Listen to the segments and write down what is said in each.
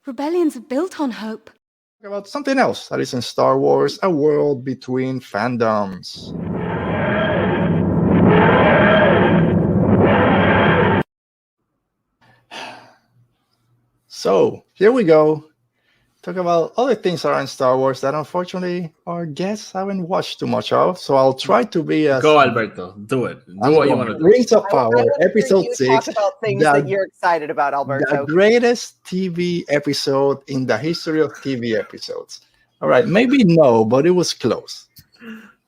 Rebellions are built on hope. About something else that is in Star Wars, a world between fandoms. So here we go. Talk about other things around Star Wars that unfortunately our guests haven't watched too much of. So I'll try to be as Go, Alberto. Do it. Do what you want to do. Rings of Power, I episode you 6. Talk about things that you're excited about, Alberto. The greatest TV episode in the history of TV episodes. All right, maybe no, but it was close.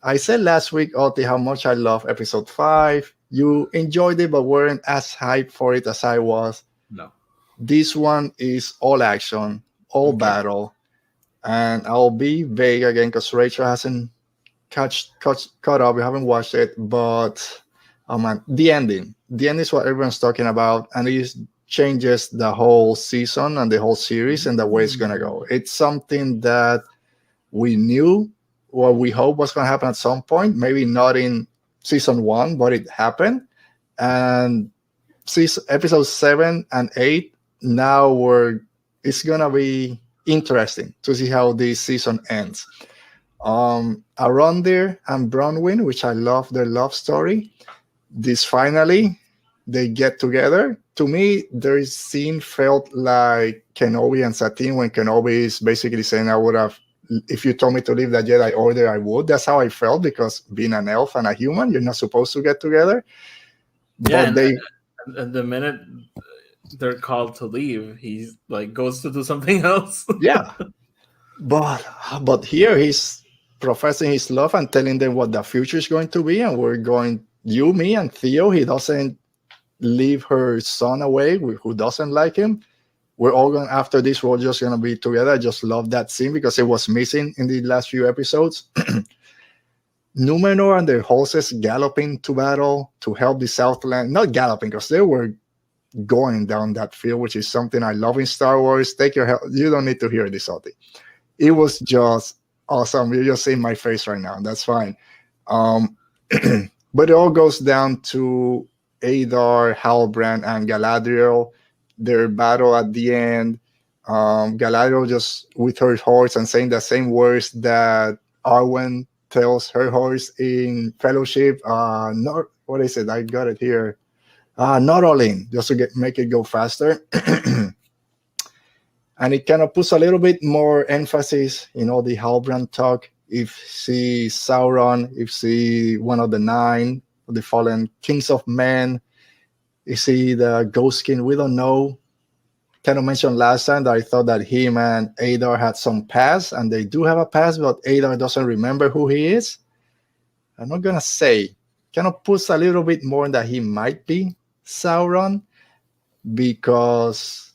I said last week, Oti, how much I love episode 5. You enjoyed it, but weren't as hyped for it as I was. No. This one is all action, all battle, and I'll be vague again because Rachel hasn't caught up. We haven't watched it, but oh man, the ending is what everyone's talking about, and it changes the whole season and the whole series and the way it's gonna go. It's something that we knew, what we hope was gonna happen at some point. Maybe not in season 1, but it happened, and episodes 7 and 8. Now it's gonna be interesting to see how this season ends. Arondir and Bronwyn, which I love their love story. This finally they get together. To me, their scene felt like Kenobi and Satine when Kenobi is basically saying, "I would have, if you told me to leave the Jedi Order, I would." That's how I felt, because being an elf and a human, you're not supposed to get together. Yeah, and the minute they're called to leave, he's like goes to do something else. Yeah, but here he's professing his love and telling them what the future is going to be, and we're going, you, me, and Theo. He doesn't leave her son away, who doesn't like him. We're all going, after this, we're just going to be together. I just love that scene because it was missing in the last few episodes. Numenor and their horses galloping to battle to help the Southlands. Not galloping, because they were going down that field, which is something I love in Star Wars. Take your help. You don't need to hear this, Oti. It was just awesome. You're just seeing my face right now. That's fine. But it all goes down to Adar, Halbrand, and Galadriel. Their battle at the end. Galadriel just with her horse and saying the same words that Arwen tells her horse in Fellowship. Not, what is it? I got it here. Not all in, just to make it go faster. And it kind of puts a little bit more emphasis in all the Halbrand talk. If she Sauron, if she one of the 9 of the fallen kings of men, if she the Ghost King, we don't know. Kind of mentioned last time that I thought that him and Adar had some past, and they do have a past, but Adar doesn't remember who he is. I'm not gonna say. Kind of puts a little bit more that he might be Sauron, because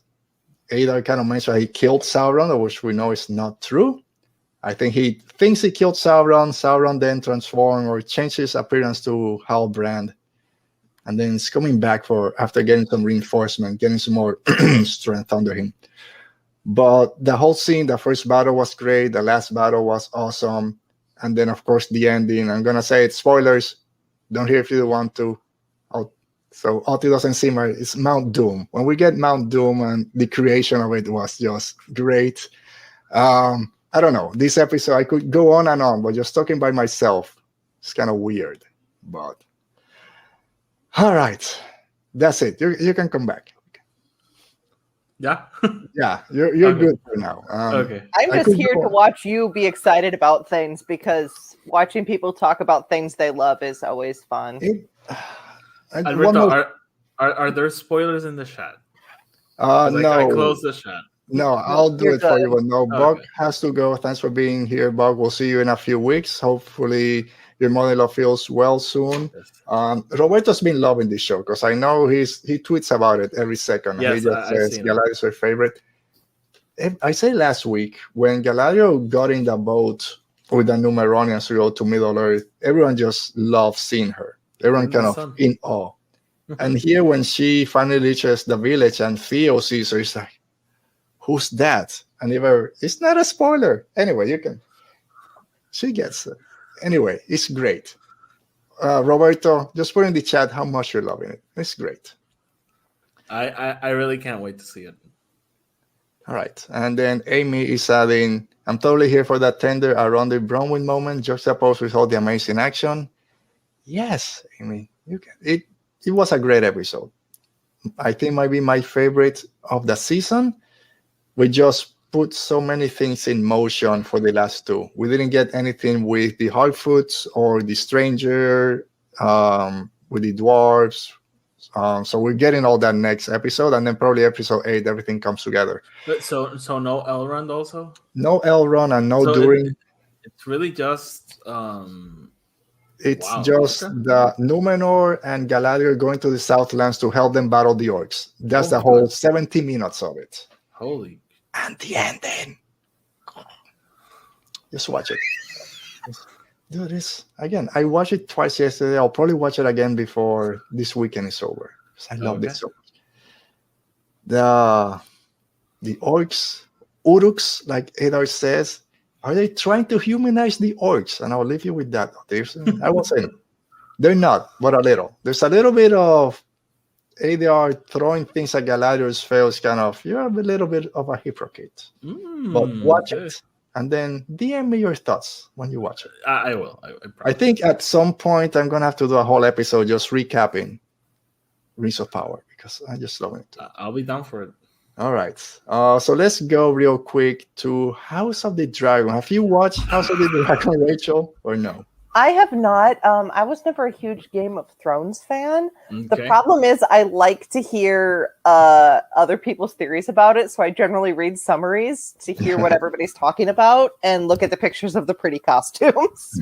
Adar kind of mentioned he killed Sauron, which we know is not true. I think he thinks he killed Sauron. Sauron then transformed or changed his appearance to Halbrand, and then it's coming back after getting some reinforcement, getting some more strength under him. But the whole scene, the first battle was great. The last battle was awesome. And then, of course, the ending. I'm going to say it's spoilers. Don't hear if you want to. So Oti doesn't see it's Mount Doom. When we get Mount Doom, and the creation of it was just great. I don't know. This episode, I could go on and on, but just talking by myself, it's kind of weird. But all right, that's it. You can come back. Yeah. Yeah, you're Okay. good for now. Okay. I'm I just could here go to on. watch you be excited about things, because watching people talk about things they love is always fun. One Alberto, more- are there spoilers in the chat? 'Cause no. I closed the chat. No, I'll do You're it for good. you. But no, Okay. Buck has to go. Thanks for being here, Buck. We'll see you in a few weeks. Hopefully, your mother-in-law feels well soon. Yes. Roberto's been loving this show because I know he tweets about it every second. Yes, He just I've says seen it. Galadriel is her favorite. I said last week when Galadriel got in the boat with the Numeronians to go to Middle Earth, everyone just loved seeing her. Everyone In the kind of sun. in awe. And here, when she finally reaches the village and Theo sees her, he's like, "Who's that?" And it's not a spoiler. Anyway, she gets it. Anyway, it's great. Roberto, just put in the chat how much you're loving it. It's great. I really can't wait to see it. All right. And then Amy is adding, I'm totally here for that tender around the Bronwyn moment, juxtaposed with all the amazing action. Yes, Amy, you can. It was a great episode. I think might be my favorite of the season. We just put so many things in motion for the last two. We didn't get anything with the Hardfoots or the Stranger, with the Dwarves. So we're getting all that next episode, and then probably episode 8, everything comes together. But so no Elrond also? No Elrond and no So Durin. It's really just It's wow, just okay. the Numenor and Galadriel going to the Southlands to help them battle the orcs. That's the whole 70 minutes of it. Holy. And the ending. Just watch it. Do this again. I watched it twice yesterday. I'll probably watch it again before this weekend is over. Because I love this so much. The orcs, Uruks, like Adar says, are they trying to humanize the orcs? And I'll leave you with that. I won't say no. They're not, but a little. There's a little bit of they are throwing things at Galadriel's face, kind of, you're a little bit of a hypocrite. But watch it. And then DM me your thoughts when you watch it. I will. I think at some point I'm going to have to do a whole episode just recapping Rings of Power because I just love it. I'll be down for it. All right. So let's go real quick to House of the Dragon. Have you watched House of the Dragon, Rachel, or no? I have not. I was never a huge Game of Thrones fan. Okay. The problem is I like to hear other people's theories about it, so I generally read summaries to hear what everybody's talking about and look at the pictures of the pretty costumes.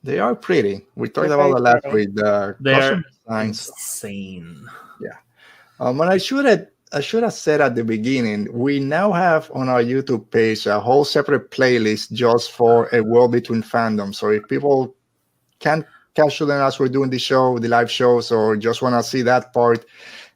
They are pretty. We talked about that last week. They're designs. insane. Yeah. And I should have said at the beginning, we now have on our YouTube page a whole separate playlist just for A World Between Fandoms. So if people can't catch them as we're doing the show, the live shows, or just want to see that part,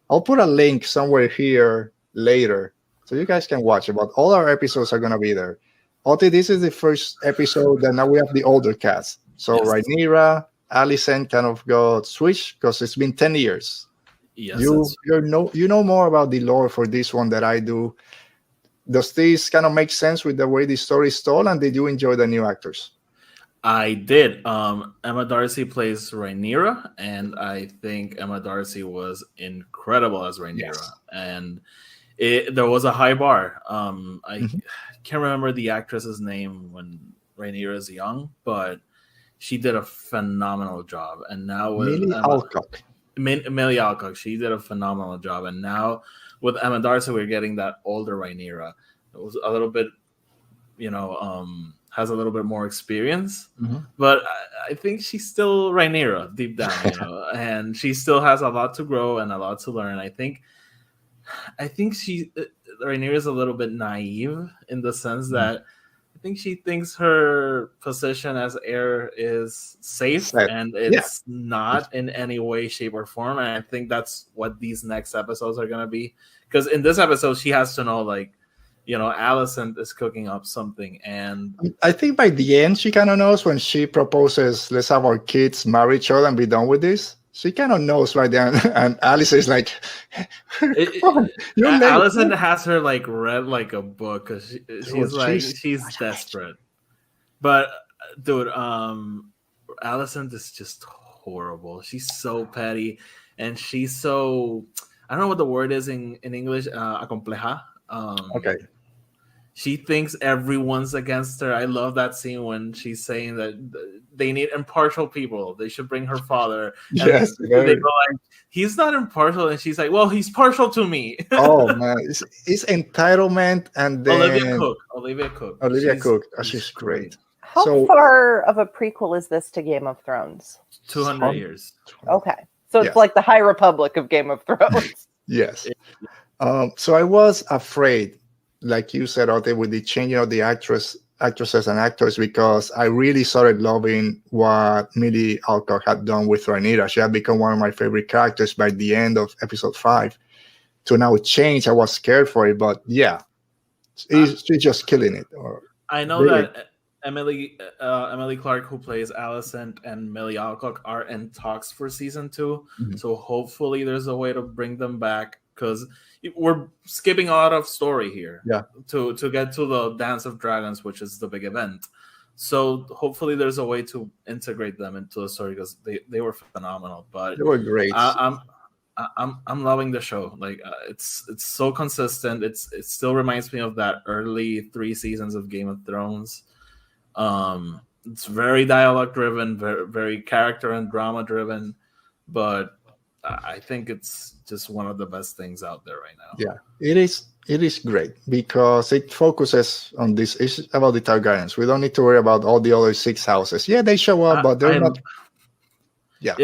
I'll put a link somewhere here later so you guys can watch it. But all our episodes are going to be there. Oti, this is the first episode that now we have the older cast. So yes. Rhaenyra, Alicent kind of got switched because it's been 10 years. Yes, you know more about the lore for this one than I do. Does this kind of make sense with the way the story is told? And did you enjoy the new actors? I did. Emma Darcy plays Rhaenyra, and I think Emma Darcy was incredible as Rhaenyra. Yes. And there was a high bar. I can't remember the actress's name when Rhaenyra is young, but she did a phenomenal job. And now with Millie Alcock, she did a phenomenal job. And now with Emma Darcy, we're getting that older Rhaenyra. It was a little bit, has a little bit more experience, but I think she's still Rhaenyra deep down, and she still has a lot to grow and a lot to learn. I think Rhaenyra is a little bit naive in the sense that I think she thinks her position as heir is safe, and it's not in any way, shape, or form. And I think that's what these next episodes are going to be. Because in this episode, she has to know, Alicent is cooking up something. And I think by the end, she kind of knows when she proposes, let's have our kids marry each other and be done with this. She kind of knows right there. And Alicent is like, Alicent has her read like a book because she's desperate. But dude, Alicent is just horrible. She's so petty, and she's so, I don't know what the word is in English, acompleja. Okay. She thinks everyone's against her. I love that scene when she's saying that they need impartial people. They should bring her father. Yes. They go he's not impartial. And she's like, well, he's partial to me. Oh, man. It's entitlement. And then Olivia Cook. She's great. How far of a prequel is this to Game of Thrones? 200 years. Okay. So it's like the High Republic of Game of Thrones. Yes. So I was afraid, like you said, Ote, with the changing of the actresses and actors, because I really started loving what Millie Alcock had done with Rhaenyra. She had become one of my favorite characters by the end of episode 5. To now change, I was scared for it, but yeah, she's just killing it. I know that Emily Clark, who plays Alicent, and Millie Alcock are in talks for season 2. So hopefully there's a way to bring them back because we're skipping a lot of story here. Yeah. To get to the Dance of Dragons, which is the big event. So hopefully there's a way to integrate them into the story because they were phenomenal. But They were great. I'm loving the show. Like it's so consistent. It still reminds me of that early 3 seasons of Game of Thrones. It's very dialogue driven, very, very character and drama driven, but I think it's just one of the best things out there right now. Yeah, it is. It is great because it focuses on this. It's about the Targaryens. We don't need to worry about all the other 6 houses. Yeah, they show up, but they're not. Yeah,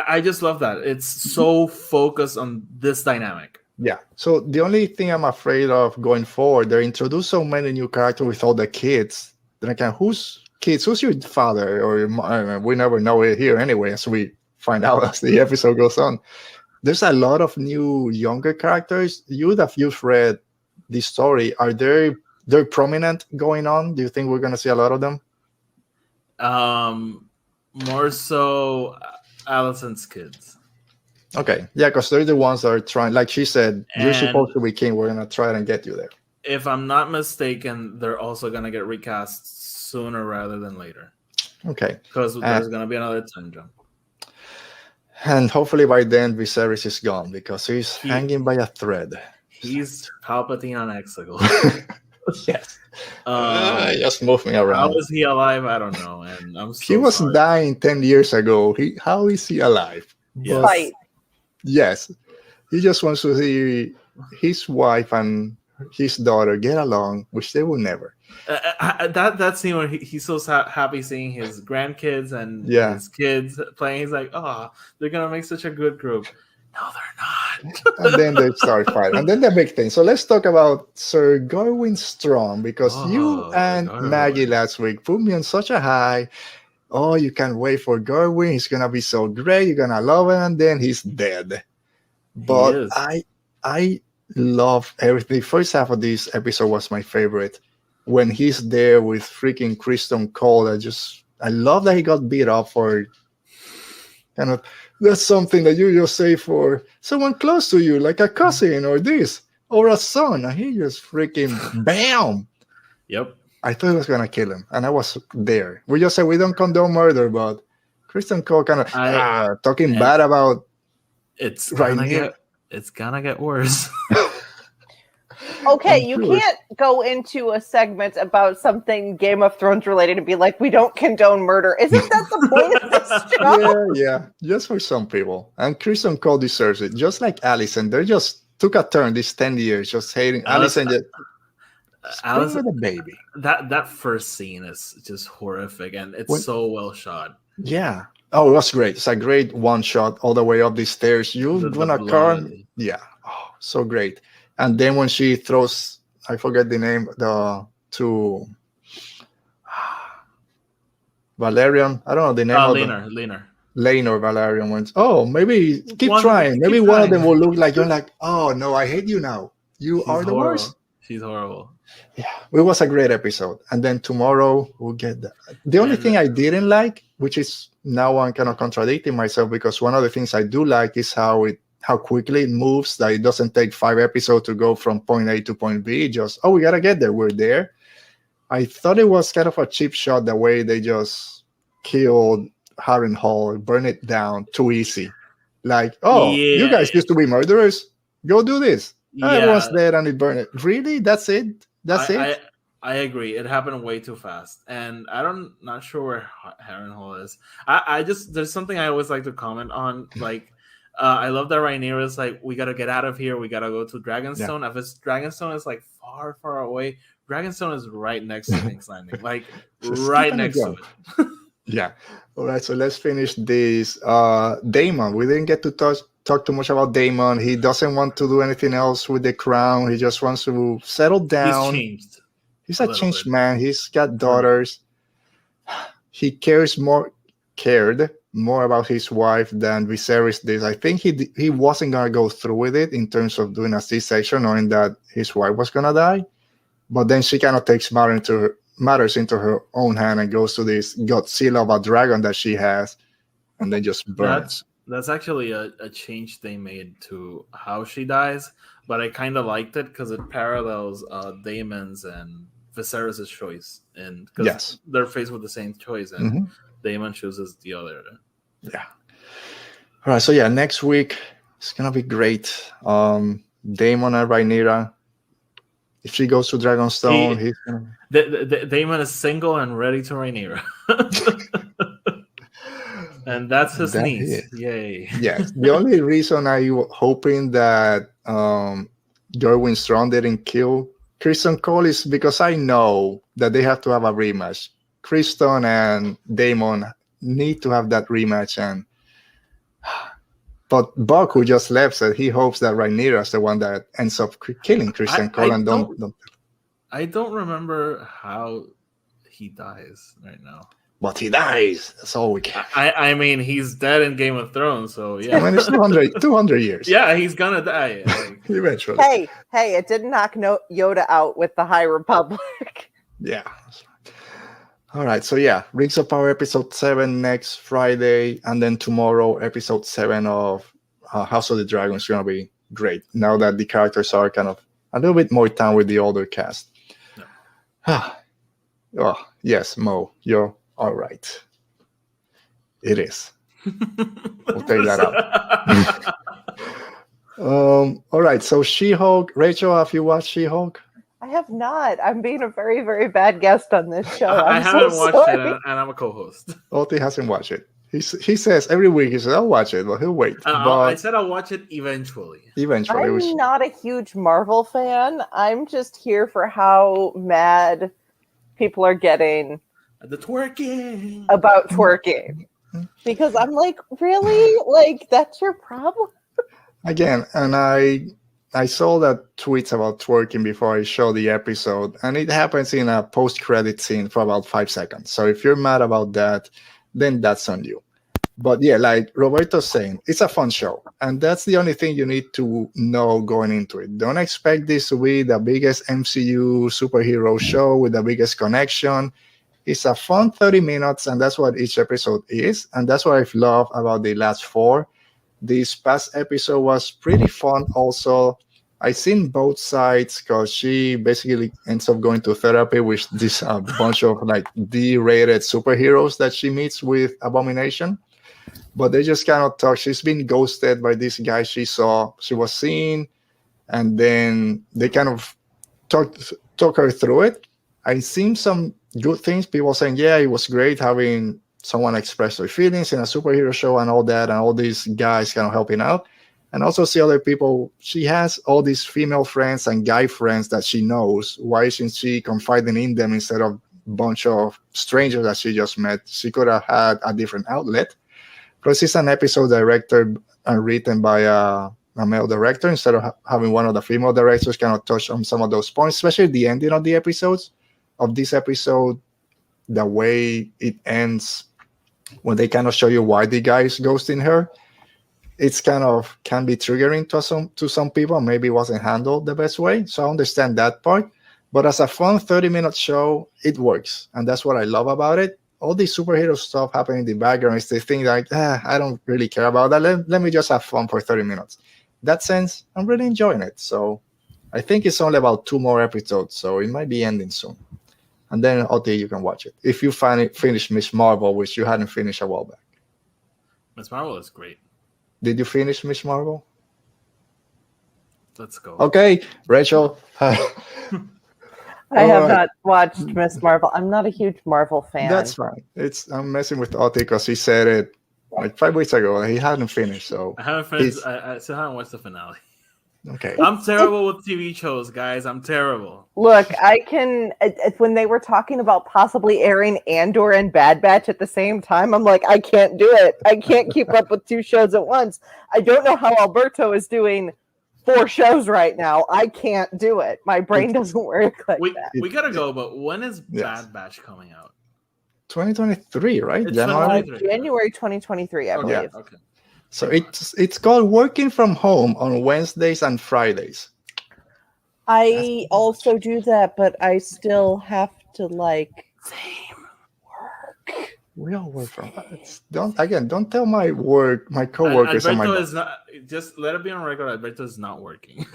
I just love that. It's so focused on this dynamic. Yeah. So the only thing I'm afraid of going forward, they introduce so many new characters with all the kids. Then again, who's kids? Who's your father? Or we never know it here anyway, as we find out as the episode goes on. There's a lot of new younger characters. You've read the story. Are they're prominent going on? Do you think we're gonna see a lot of them? More so Alicent's kids. Okay. Yeah, because they're the ones that are trying, like she said, you're supposed to be king. We're gonna try and get you there. If I'm not mistaken, they're also gonna get recast sooner rather than later. Okay. Because there's gonna be another time jump. And hopefully by then Viserys is gone because he's hanging by a thread. He's Palpatine on Exegol. Yes. Just move me around. How is he alive? I don't know. And I'm so he was sorry. dying 10 years ago. How is he alive? Yes. Fight. Yes. He just wants to see his wife and his daughter get along, which they will never. That scene where he's so happy seeing his grandkids and his kids playing. He's like, oh, they're going to make such a good group. No, they're not. And then they start fighting. And then the big thing. So let's talk about Sir Gawain Strong, because you and Maggie last week put me on such a high. Oh, you can't wait for Gawain. He's going to be so great. You're going to love him. And then he's dead. But I love everything. The first half of this episode was my favorite. When he's there with freaking Kristen Cole, I love that he got beat up for kind of, that's something that you just say for someone close to you, like a cousin or this, or a son. And he just freaking bam. Yep. I thought he was going to kill him. And I was there. We just said we don't condone murder, but Kristen Cole kind of talking bad about it's gonna get worse. Okay, you can't go into a segment about something Game of Thrones related and be like, we don't condone murder. Isn't that the point of this show? Yeah, just for some people. And Kristen Cole deserves it. Just like Alicent, they just took a turn these 10 years just hating Alicent. Alicent with a baby. That first scene is just horrific, and it's so well shot. Yeah. Oh, it was great. It's a great one shot all the way up the stairs. You're gonna car. Yeah. Oh, so great. And then when she throws, I forget the name, to Valerian. I don't know the name. Rhaenyra, Valerian went, oh, maybe keep trying. Maybe one of them will look like, you're like, oh, no, I hate you now. She's the worst. She's horrible. Yeah, it was a great episode. And then tomorrow we'll get that. The only thing I didn't like, which is now I'm kind of contradicting myself, because one of the things I do like is how quickly it moves, that it doesn't take 5 episodes to go from point A to point B. Just, we got to get there. We're there. I thought it was kind of a cheap shot, the way they just killed Harrenhal, burn it down too easy. Like, you guys used to be murderers. Go do this. Everyone's dead and it burned it. Really? That's it? I agree. It happened way too fast. And not sure where Harrenhal is. There's something I always like to comment on. Like, I love that Rhaenyra is like, we got to get out of here. We got to go to Dragonstone. If it's Dragonstone is like far, far away. Dragonstone is right next to King's Landing. Like, right next to it. Yeah. All right. So let's finish this. Daemon. We didn't get to talk too much about Daemon. He doesn't want to do anything else with the crown. He just wants to settle down. He's changed. He's a changed man. He's got daughters. He cared more about his wife than Viserys did. I think he wasn't going to go through with it in terms of doing a C-section, knowing that his wife was going to die. But then she kind of takes matters into her own hand and goes to this Godzilla of a dragon that she has, and then just burns. That's actually a change they made to how she dies, but I kind of liked it because it parallels Daemon's and Viserys' choice, and because they're faced with the same choice, and Daemon chooses the other. Yeah. All right. So yeah, next week it's gonna be great. Daemon and Rhaenyra. If she goes to Dragonstone, he's gonna. Daemon is single and ready to Rhaenyra. And that's his niece. Yay. Yes. The only reason I was hoping that Gerwin Strong didn't kill Kristen Cole is because I know that they have to have a rematch. Kristen and Daemon need to have that rematch. But Buck, who just left, said he hopes that Rhaenyra is the one that ends up killing Kristen Cole. I don't remember how he dies right now. But he dies. That's all we can. I mean, he's dead in Game of Thrones, so yeah. I mean, it's 200 years. Yeah, he's gonna die. Eventually. Hey, it didn't knock Yoda out with the High Republic. Yeah. All right. So yeah, Rings of Power episode 7 next Friday. And then tomorrow, episode 7 of House of the Dragon is going to be great. Now that the characters are kind of a little bit more time with the older cast. No. Oh, yes, Mo, you're all right. It is. We'll take that out. All right. So She-Hulk. Rachel, have you watched She-Hulk? I have not. I'm being a very, very bad guest on this show. I haven't watched it, and I'm a co-host. Oti hasn't watched it. He says every week, he says, I'll watch it, but he'll wait. I said I'll watch it eventually. I'm not a huge Marvel fan. I'm just here for how mad people are getting the twerking about twerking. Because I'm like, really? Like, that's your problem? Again, and I saw that tweets about twerking before I show the episode, and it happens in a post-credit scene for about 5 seconds. So if you're mad about that, then that's on you. But yeah, like Roberto's saying, it's a fun show. And that's the only thing you need to know going into it. Don't expect this to be the biggest MCU superhero show with the biggest connection. It's a fun 30 minutes, and that's what each episode is. And that's what I've loved about the last 4. This past episode was pretty fun also. I seen both sides because she basically ends up going to therapy with this bunch of like D-rated superheroes that she meets with Abomination. But they just kind of talk. She's been ghosted by this guy she was seeing, and then they kind of talk her through it. I seen some good things. People saying, yeah, it was great having someone express their feelings in a superhero show and all that, and all these guys kind of helping out. And also see other people. She has all these female friends and guy friends that she knows. Why isn't she confiding in them instead of a bunch of strangers that she just met? She could have had a different outlet. Plus, it's an episode directed and written by a male director instead of having one of the female directors kind of touch on some of those points, especially the ending of the episodes. Of this episode, the way it ends, when they kind of show you why the guy is ghosting her, it's kind of can be triggering to some people. Maybe it wasn't handled the best way. So I understand that part. But as a fun 30-minute show, it works. And that's what I love about it. All this superhero stuff happening in the background is the thing like, I don't really care about that. Let me just have fun for 30 minutes. That sense, I'm really enjoying it. So I think it's only about 2 more episodes. So it might be ending soon. And then, Oti, you can watch it. If you finish Miss Marvel, which you hadn't finished a while back. Miss Marvel is great. Did you finish Miss Marvel? Let's go. Okay, Rachel. I have not watched Miss Marvel. I'm not a huge Marvel fan. That's fine. I'm messing with Oti because he said it like 5 weeks ago. He hadn't finished, so I haven't finished. I still haven't watched the finale. Okay. I'm terrible with TV shows, guys. I'm terrible. Look, I can. When they were talking about possibly airing Andor and Bad Batch at the same time, I'm like, I can't do it. I can't keep up with 2 shows at once. I don't know how Alberto is doing 4 shows right now. I can't do it. My brain doesn't work like that. We gotta go, but when is Bad Batch coming out? 2023, right? It's January 2023, I believe. Yeah. Okay. So it's called Working from Home on Wednesdays and Fridays. I also do that, but I still have to same work. We all work from. Don't tell my coworkers and my. Alberto is not. Just let it be on record. Alberto is not working.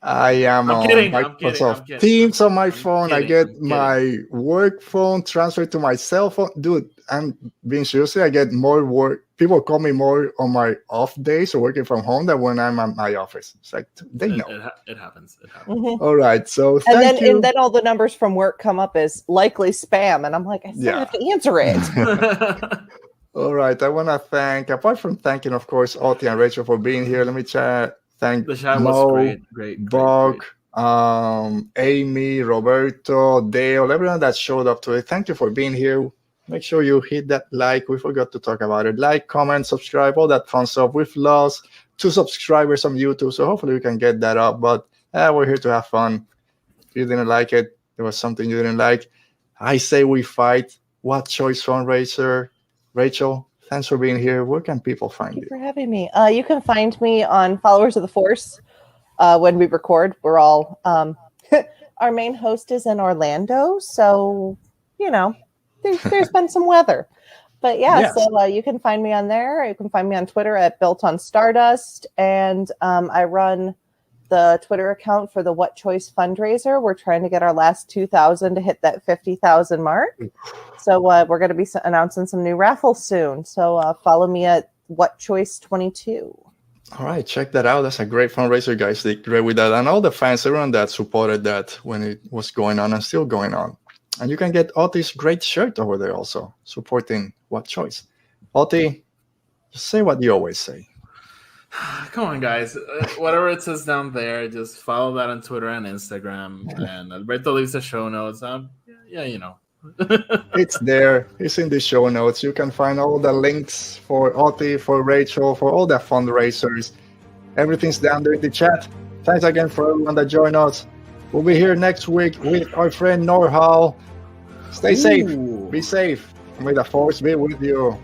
I am on Microsoft Teams on my phone. I get my work phone transferred to my cell phone. Dude, I'm being serious. I get more work. People call me more on my off days or working from home than when I'm at my office. It's like they know. It happens. It happens. Mm-hmm. All right. So and then all the numbers from work come up as likely spam, and I'm like, I still have to answer it. All right. I want to thank, apart from thanking, of course, Oti and Rachel for being here. Let me thank the chat Mo, was great. Buck, Amy, Roberto, Dale, everyone that showed up today. Thank you for being here. Make sure you hit that like. We forgot to talk about it. Like, comment, subscribe, all that fun stuff. We've lost 2 subscribers on YouTube, so hopefully we can get that up. But we're here to have fun. If you didn't like it, there was something you didn't like. I say we fight. What Choice Fundraiser? Rachel, thanks for being here. Where can people find you? Thank you for having me. You can find me on Followers of the Force when we record. We're all our main host is in Orlando, so there's been some weather. But so you can find me on there. You can find me on Twitter at Built on Stardust, and I run the Twitter account for the What Choice fundraiser. We're trying to get our last 2,000 to hit that 50,000 mark. So we're going to be announcing some new raffles soon. So follow me at What Choice 22. All right, check that out. That's a great fundraiser, guys. They great with that, and all the fans, everyone that supported that when it was going on and still going on. And you can get Oti's great shirt over there also, supporting What Choice. Oti, just say what you always say. Come on, guys. Whatever it says down there, just follow that on Twitter and Instagram. And Alberto leaves the show notes. It's there. It's in the show notes. You can find all the links for Oti, for Rachel, for all the fundraisers. Everything's down there in the chat. Thanks again for everyone that joined us. We'll be here next week with our friend Norhal. Stay safe. Be safe. May the force be with you.